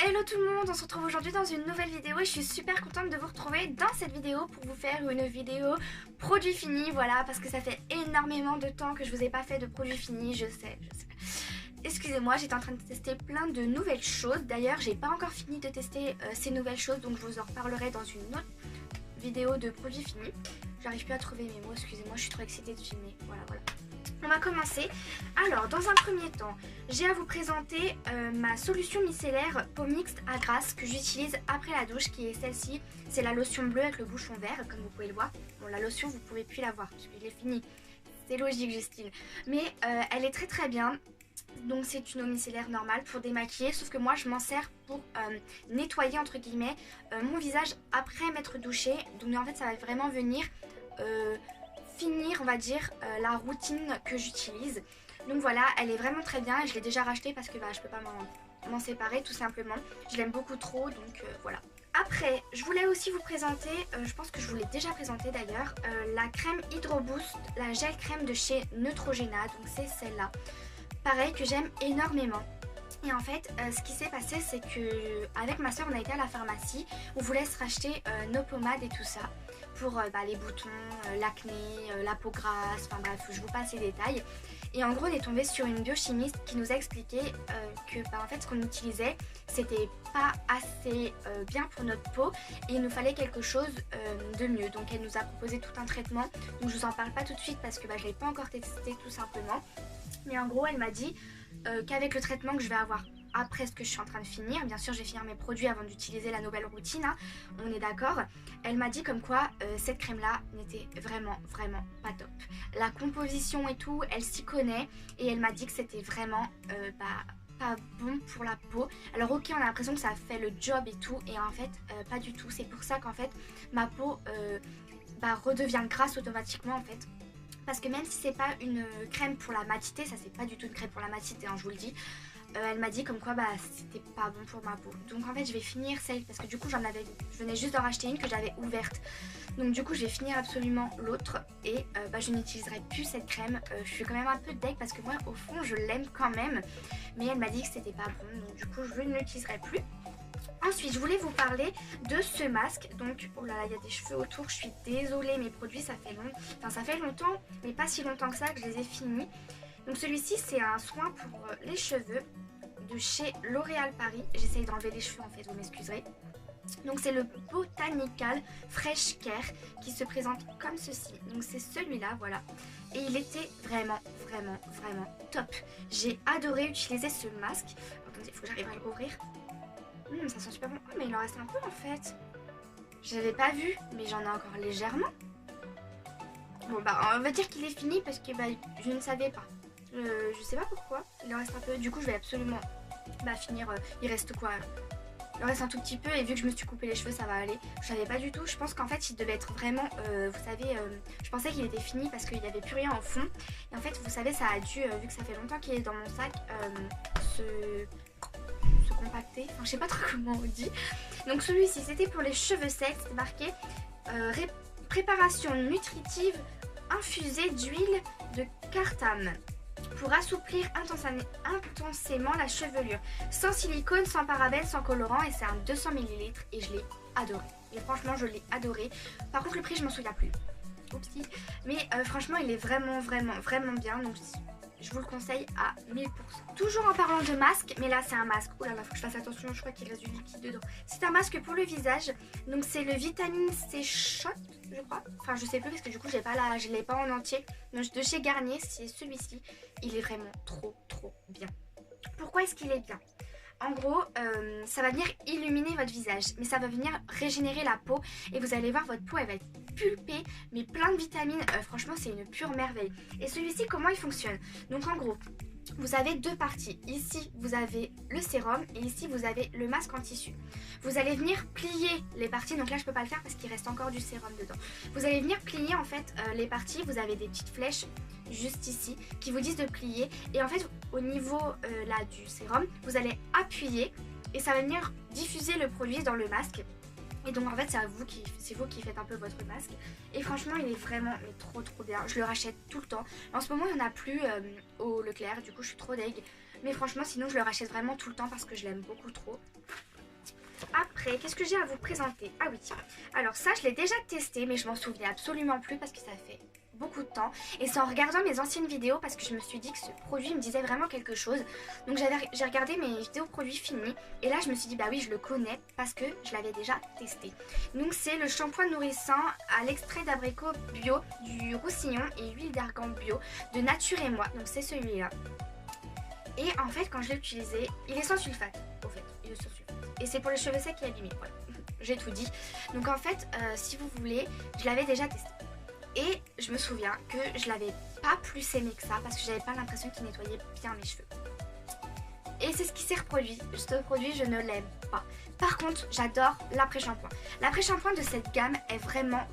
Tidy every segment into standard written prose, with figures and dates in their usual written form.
Hello tout le monde, on se retrouve aujourd'hui dans une nouvelle vidéo et je suis super contente de vous retrouver dans cette vidéo pour vous faire une vidéo produit fini, voilà, parce que ça fait énormément de temps que je vous ai pas fait de produit fini, je sais. Excusez-moi, j'étais en train de tester plein de nouvelles choses, d'ailleurs j'ai pas encore fini de tester ces nouvelles choses, donc je vous en reparlerai dans une autre vidéo de produit fini. J'arrive plus à trouver mes mots, excusez-moi, je suis trop excitée de filmer, voilà. On va commencer. Alors, dans un premier temps, j'ai à vous présenter ma solution micellaire peau mixte à grasse que j'utilise après la douche, qui est celle-ci. C'est la lotion bleue avec le bouchon vert, comme vous pouvez le voir. Bon, la lotion, vous pouvez plus la voir, parce qu'il est fini. C'est logique, Justine. Mais elle est très très bien. Donc c'est une eau micellaire normale pour démaquiller, sauf que moi je m'en sers pour nettoyer entre guillemets mon visage après m'être douché. Donc en fait ça va vraiment venir finir on va dire la routine que j'utilise. Donc voilà, elle est vraiment très bien, je l'ai déjà rachetée parce que je peux pas m'en séparer tout simplement. Je l'aime beaucoup trop, donc voilà. Après, je voulais aussi vous présenter, je pense que je vous l'ai déjà présenté d'ailleurs, la crème Hydro Boost, la gel crème de chez Neutrogena, donc c'est celle-là. Pareil, que j'aime énormément. Et en fait, ce qui s'est passé, c'est que avec ma soeur, on a été à la pharmacie. On vous laisse racheter nos pommades et tout ça pour les boutons, l'acné, la peau grasse, enfin bref, je vous passe les détails. Et en gros, on est tombé sur une biochimiste qui nous a expliqué que en fait, ce qu'on utilisait, c'était pas assez bien pour notre peau et il nous fallait quelque chose de mieux. Donc, elle nous a proposé tout un traitement. Donc, je vous en parle pas tout de suite parce que je l'ai pas encore testé tout simplement. Mais en gros, elle m'a dit qu'avec le traitement que je vais avoir après ce que je suis en train de finir, bien sûr je vais finir mes produits avant d'utiliser la nouvelle routine, hein, on est d'accord. Elle m'a dit comme quoi cette crème là n'était vraiment pas top. La composition et tout, elle s'y connaît et elle m'a dit que c'était vraiment pas bon pour la peau. Alors ok, on a l'impression que ça fait le job et tout, et en fait pas du tout. C'est pour ça qu'en fait ma peau redevient grasse automatiquement en fait. Parce que même si c'est pas une crème pour la matité, ça c'est pas du tout une crème pour la matité, hein, je vous le dis. Elle m'a dit comme quoi c'était pas bon pour ma peau. Donc en fait je vais finir celle, parce que du coup je venais juste d'en racheter une que j'avais ouverte. Donc du coup je vais finir absolument l'autre et je n'utiliserai plus cette crème. Je suis quand même un peu deg parce que moi au fond je l'aime quand même. Mais elle m'a dit que c'était pas bon, donc du coup je ne l'utiliserai plus. Ensuite, je voulais vous parler de ce masque. Donc, oh là là, il y a des cheveux autour. Je suis désolée, mes produits, ça fait longtemps, mais pas si longtemps que ça que je les ai finis. Donc, celui-ci, c'est un soin pour les cheveux de chez L'Oréal Paris. J'essaye d'enlever les cheveux, en fait, vous m'excuserez. Donc, c'est le Botanical Fresh Care qui se présente comme ceci. Donc, c'est celui-là, voilà. Et il était vraiment top. J'ai adoré utiliser ce masque. Attendez, il faut que j'arrive à le rouvrir. Ça sent super bon. Oh, mais il en reste un peu en fait. J'avais pas vu, mais j'en ai encore légèrement. Bon on va dire qu'il est fini parce que je ne savais pas. Je sais pas pourquoi. Il en reste un peu. Du coup, je vais absolument finir. Il reste quoi? Il en reste un tout petit peu et vu que je me suis coupé les cheveux, ça va aller. Je savais pas du tout. Je pense qu'en fait, il devait être vraiment. Vous savez, je pensais qu'il était fini parce qu'il n'y avait plus rien au fond. Et en fait, vous savez, ça a dû, vu que ça fait longtemps qu'il est dans mon sac, se compacté, enfin je sais pas trop comment on dit. Donc celui-ci c'était pour les cheveux secs, c'était marqué préparation nutritive infusée d'huile de cartame pour assouplir intensément la chevelure, sans silicone, sans parabènes, sans colorant, et c'est un 200 ml et je l'ai adoré. Et franchement je l'ai adoré. Par contre le prix je m'en souviens plus. Oupsie. Mais franchement il est vraiment bien, donc je vous le conseille à 1000%. Toujours en parlant de masque, mais là c'est un masque. Oh là là, faut que je fasse attention, je crois qu'il reste du liquide dedans. C'est un masque pour le visage. Donc c'est le Vitamine C Shot, je crois. Enfin je sais plus parce que du coup je l'ai pas en entier. Donc de chez Garnier, c'est celui-ci. Il est vraiment trop bien. Pourquoi est-ce qu'il est bien? En gros, ça va venir illuminer votre visage, mais ça va venir régénérer la peau et vous allez voir votre peau, elle va être pulpée, mais plein de vitamines. Franchement, c'est une pure merveille. Et celui-ci, comment il fonctionne? Donc en gros, vous avez deux parties. Ici, vous avez le sérum et ici, vous avez le masque en tissu. Vous allez venir plier les parties. Donc là, je peux pas le faire parce qu'il reste encore du sérum dedans. Vous allez venir plier en fait les parties. Vous avez des petites flèches juste ici qui vous disent de plier. Et en fait, au niveau là du sérum, vous allez appuyer et ça va venir diffuser le produit dans le masque. Et donc en fait c'est vous qui faites un peu votre masque. Et franchement il est vraiment trop bien. Je le rachète tout le temps. En ce moment il n'y en a plus au Leclerc, du coup je suis trop deg. Mais franchement sinon je le rachète vraiment tout le temps parce que je l'aime beaucoup trop. après, qu'est-ce que j'ai à vous présenter? Ah oui, alors ça je l'ai déjà testé mais je m'en souviens absolument plus parce que ça fait beaucoup de temps. Et c'est en regardant mes anciennes vidéos parce que je me suis dit que ce produit me disait vraiment quelque chose. Donc j'ai regardé mes vidéos produits finis et là je me suis dit bah oui je le connais parce que je l'avais déjà testé. Donc c'est le shampoing nourrissant à l'extrait d'abricot bio, du roussillon et huile d'argan bio de Nature et Moi. Donc c'est celui-là. Et en fait quand je l'ai utilisé, il est sans sulfate au fait, il est sans sulfate. Et c'est pour les cheveux secs et abîmés, voilà. J'ai tout dit. Donc en fait si vous voulez, je l'avais déjà testé. Et je me souviens que je l'avais pas plus aimé que ça parce que j'avais pas l'impression qu'il nettoyait bien mes cheveux. Et c'est ce qui s'est reproduit. Ce produit, je ne l'aime pas. Par contre, j'adore l'après-shampoing. L'après-shampoing de cette gamme est vraiment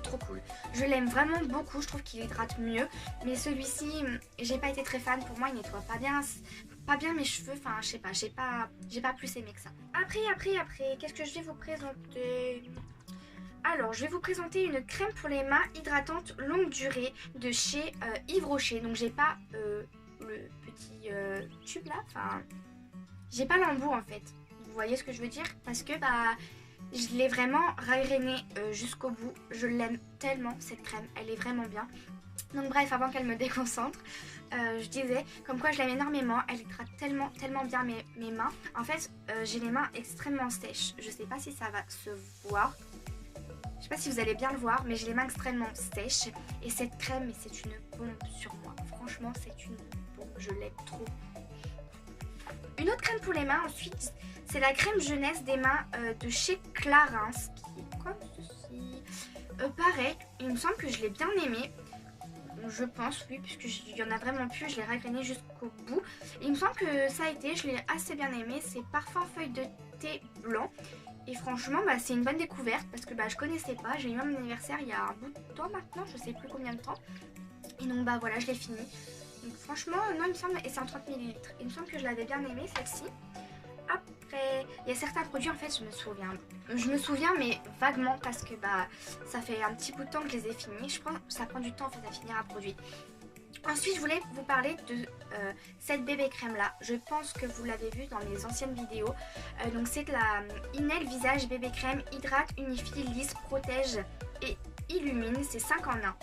trop cool. Je l'aime vraiment beaucoup, je trouve qu'il hydrate mieux. Mais celui-ci, j'ai pas été très fan. Pour moi, il nettoie pas bien mes cheveux. Enfin, je sais pas, j'ai pas plus aimé que ça. Après, qu'est-ce que je vais vous présenter ? Alors, je vais vous présenter une crème pour les mains hydratante longue durée de chez Yves Rocher. Donc, j'ai pas le petit tube là, enfin, j'ai pas l'embout en fait. Vous voyez ce que je veux dire? Parce que bah, je l'ai vraiment ragrénée jusqu'au bout. Je l'aime tellement cette crème, elle est vraiment bien. Donc bref, avant qu'elle me déconcentre, je disais comme quoi je l'aime énormément. Elle hydrate tellement bien mes mains. En fait, j'ai les mains extrêmement sèches. Je sais pas si ça va se voir. Je sais pas si vous allez bien le voir, mais j'ai les mains extrêmement sèches. Et cette crème, c'est une bombe sur moi. Franchement, c'est une bombe. Je l'aime trop. Une autre crème pour les mains, ensuite, c'est la crème jeunesse des mains de chez Clarins, qui est comme ceci. Pareil, il me semble que je l'ai bien aimé. Je pense, oui, puisqu'il y en a vraiment plus. Je l'ai ragréné jusqu'au bout. Et il me semble que ça a été, je l'ai assez bien aimé. C'est parfum feuille de thé blanc. Et franchement, bah, c'est une bonne découverte parce que bah, je connaissais pas. J'ai eu mon anniversaire il y a un bout de temps maintenant, je sais plus combien de temps. Et donc bah voilà, je l'ai fini. Donc franchement, non, il me semble, et c'est en 30 ml. Il me semble que je l'avais bien aimé celle-ci. Après, il y a certains produits en fait, je me souviens. Je me souviens mais vaguement parce que bah ça fait un petit bout de temps que je les ai finis. Je pense que ça prend du temps en fait à finir un produit. Ensuite, je voulais vous parler de cette bébé crème là. Je pense que vous l'avez vu dans mes anciennes vidéos. Donc c'est de la Inel Visage bébé crème hydrate, unifie, lisse, protège et illumine. C'est 5 en 1.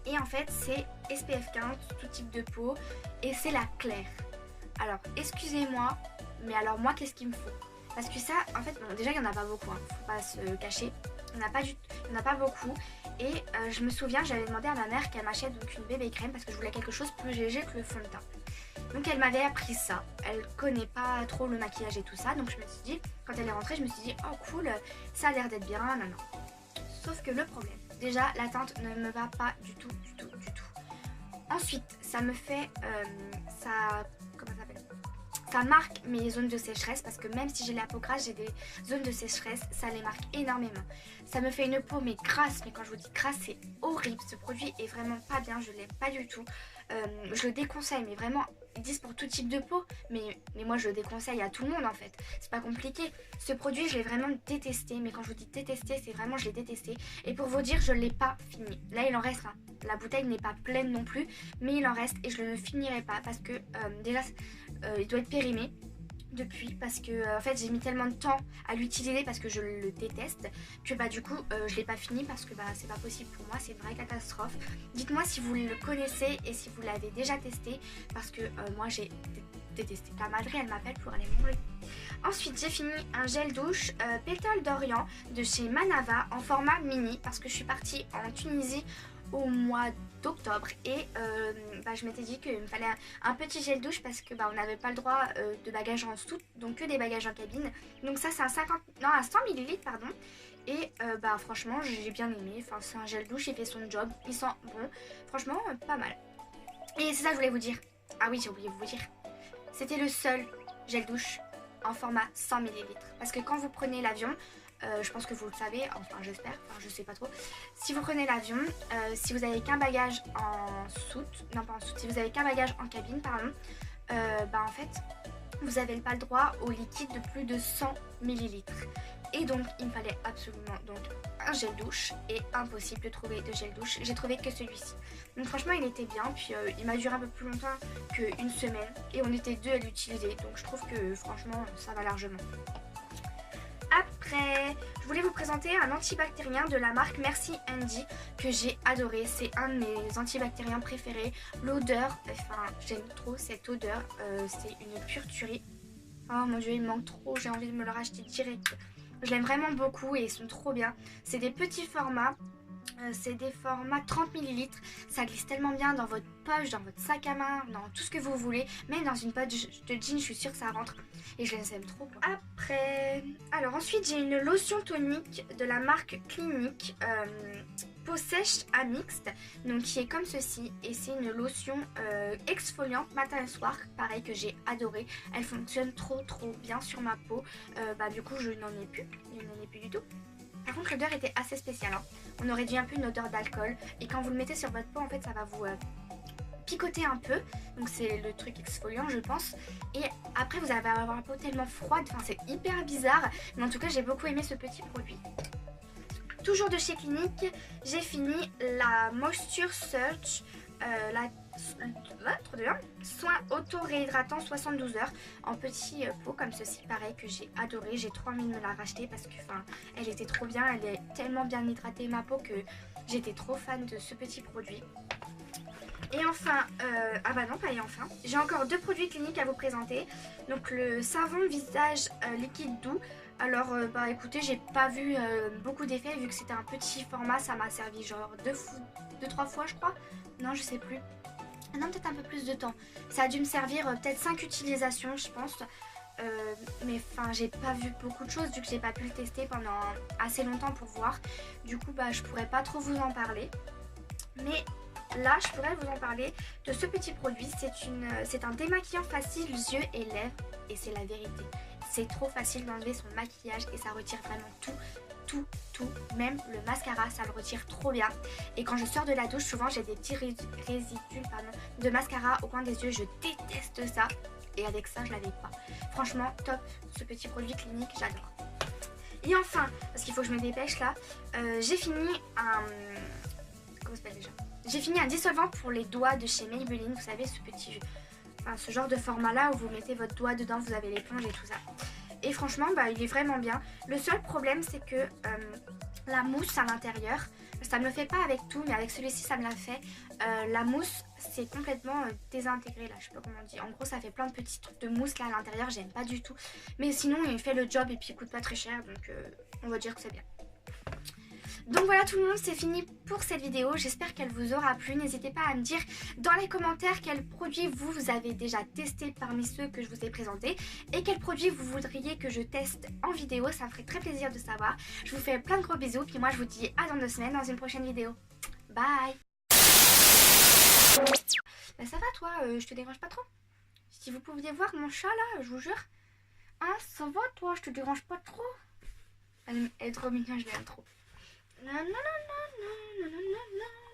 Et en fait, c'est SPF 15, tout type de peau. Et c'est la claire. Alors, excusez-moi, mais alors moi, qu'est-ce qu'il me faut? Parce que ça, en fait, bon, déjà, il n'y en a pas beaucoup. Hein, faut pas se cacher. Il n'y en a pas beaucoup. Et je me souviens, j'avais demandé à ma mère qu'elle m'achète donc une bébé crème parce que je voulais quelque chose plus léger que le fond de teint. Donc elle m'avait appris ça. Elle connaît pas trop le maquillage et tout ça. Donc je me suis dit, quand elle est rentrée, je me suis dit, oh cool, ça a l'air d'être bien, non. Sauf que le problème, déjà la teinte ne me va pas du tout. Ensuite, ça me fait, comment ça s'appelle ? Ça marque mes zones de sécheresse parce que même si j'ai la peau grasse, j'ai des zones de sécheresse, ça les marque énormément. Ça me fait une peau mais grasse, mais quand je vous dis grasse, c'est horrible. Ce produit est vraiment pas bien, je l'aime pas du tout. Je le déconseille, mais vraiment, ils disent pour tout type de peau, mais moi je le déconseille à tout le monde en fait. C'est pas compliqué. Ce produit, je l'ai vraiment détesté, mais quand je vous dis détesté, c'est vraiment je l'ai détesté. Et pour vous dire, je l'ai pas fini. Là, il en reste un. La bouteille n'est pas pleine non plus, mais il en reste et je ne le finirai pas parce que déjà, il doit être périmé depuis parce que en fait j'ai mis tellement de temps à l'utiliser parce que je le déteste que bah du coup je l'ai pas fini parce que bah c'est pas possible pour moi, c'est une vraie catastrophe. Dites-moi si vous le connaissez et si vous l'avez déjà testé parce que moi j'ai détesté. La Madré elle m'appelle pour aller manger. Ensuite j'ai fini un gel douche Pétale d'Orient de chez Manava en format mini parce que je suis partie en Tunisie au mois d'octobre et je m'étais dit qu'il me fallait un petit gel douche parce que on n'avait pas le droit de bagages en soute, donc que des bagages en cabine. Donc ça c'est un 100 ml pardon. Et franchement j'ai bien aimé, enfin c'est un gel douche, il fait son job, il sent bon, franchement pas mal. Et c'est ça que je voulais vous dire. Ah oui, j'ai oublié de vous dire. C'était le seul gel douche en format 100 ml. Parce que quand vous prenez l'avion, je pense que vous le savez, enfin j'espère, enfin je sais pas trop. Si vous prenez l'avion, si vous avez qu'un bagage en soute, non pas en soute, si vous avez qu'un bagage en cabine, pardon, en fait, vous n'avez pas le droit au liquide de plus de 100 ml. Et donc il me fallait absolument donc un gel douche et impossible de trouver de gel douche. J'ai trouvé que celui-ci. Donc franchement il était bien, puis il m'a duré un peu plus longtemps qu'une semaine et on était deux à l'utiliser. Donc je trouve que franchement ça va largement. Après, je voulais vous présenter un antibactérien de la marque Merci Andy que j'ai adoré. C'est un de mes antibactériens préférés. L'odeur, enfin j'aime trop cette odeur, c'est une pure tuerie. Oh mon dieu, il me manque trop, j'ai envie de me le racheter direct. Je l'aime vraiment beaucoup et ils sont trop bien. C'est des petits formats. C'est des formats 30 ml, ça glisse tellement bien dans votre poche, dans votre sac à main, dans tout ce que vous voulez. Même dans une poche de jean, je suis sûre que ça rentre. Et je les aime trop. Après, alors ensuite j'ai une lotion tonique de la marque Clinique, peau sèche à mixte, donc qui est comme ceci. Et c'est une lotion exfoliante matin et soir, pareil que j'ai adoré. Elle fonctionne trop bien sur ma peau. Du coup je n'en ai plus, du tout. Par contre l'odeur était assez spéciale, hein. On aurait dit un peu une odeur d'alcool. Et quand vous le mettez sur votre peau, en fait ça va vous picoter un peu. Donc c'est le truc exfoliant je pense. Et après vous allez avoir la peau tellement froide, enfin c'est hyper bizarre. Mais en tout cas j'ai beaucoup aimé ce petit produit. Toujours de chez Clinique, j'ai fini la Moisture Surge, soin auto-réhydratant 72 heures en petit pot comme ceci, pareil que j'ai adoré. J'ai trop envie de me la racheter parce que elle était trop bien, elle est tellement bien hydratée ma peau que j'étais trop fan de ce petit produit. Et enfin, j'ai encore deux produits Clinique à vous présenter. Donc le savon visage liquide doux. Alors écoutez, j'ai pas vu beaucoup d'effets vu que c'était un petit format, ça m'a servi genre 2-3 fois je crois. Non je sais plus. Non peut-être un peu plus de temps. Ça a dû me servir peut-être 5 utilisations je pense. Mais j'ai pas vu beaucoup de choses vu que j'ai pas pu le tester pendant assez longtemps pour voir. Du coup je pourrais pas trop vous en parler. Mais là je pourrais vous en parler de ce petit produit. C'est un démaquillant facile yeux et lèvres et c'est la vérité. C'est trop facile d'enlever son maquillage et ça retire vraiment tout. Même le mascara, ça le retire trop bien. Et quand je sors de la douche, souvent j'ai des petits résidus de mascara au coin des yeux. Je déteste ça. Et avec ça, je l'avais pas. Franchement, top. Ce petit produit Clinique, j'adore. Et enfin, parce qu'il faut que je me dépêche là, j'ai fini un... Comment ça s'appelle déjà ? J'ai fini un dissolvant pour les doigts de chez Maybelline. Vous savez, ce genre de format là où vous mettez votre doigt dedans, vous avez l'éponge et tout ça. Et franchement il est vraiment bien. Le seul problème c'est que la mousse à l'intérieur, ça me le fait pas avec tout mais avec celui-ci ça me l'a fait. La mousse c'est complètement désintégré là, je sais pas comment on dit. En gros ça fait plein de petits trucs de mousse là à l'intérieur, j'aime pas du tout. Mais sinon il fait le job et puis il coûte pas très cher donc on va dire que c'est bien. Donc voilà tout le monde, c'est fini pour cette vidéo. J'espère qu'elle vous aura plu. N'hésitez pas à me dire dans les commentaires quels produits vous avez déjà testé parmi ceux que je vous ai présentés. Et quels produits vous voudriez que je teste en vidéo. Ça me ferait très plaisir de savoir. Je vous fais plein de gros bisous. Puis moi je vous dis à dans 2 semaines dans une prochaine vidéo. Bye. Ça va toi, je te dérange pas trop? Si vous pouviez voir mon chat là, je vous jure. Hein, ça va toi, je te dérange pas trop? Elle est trop mignonne, je l'aime trop. Non, non, non, non, non, non, non, non.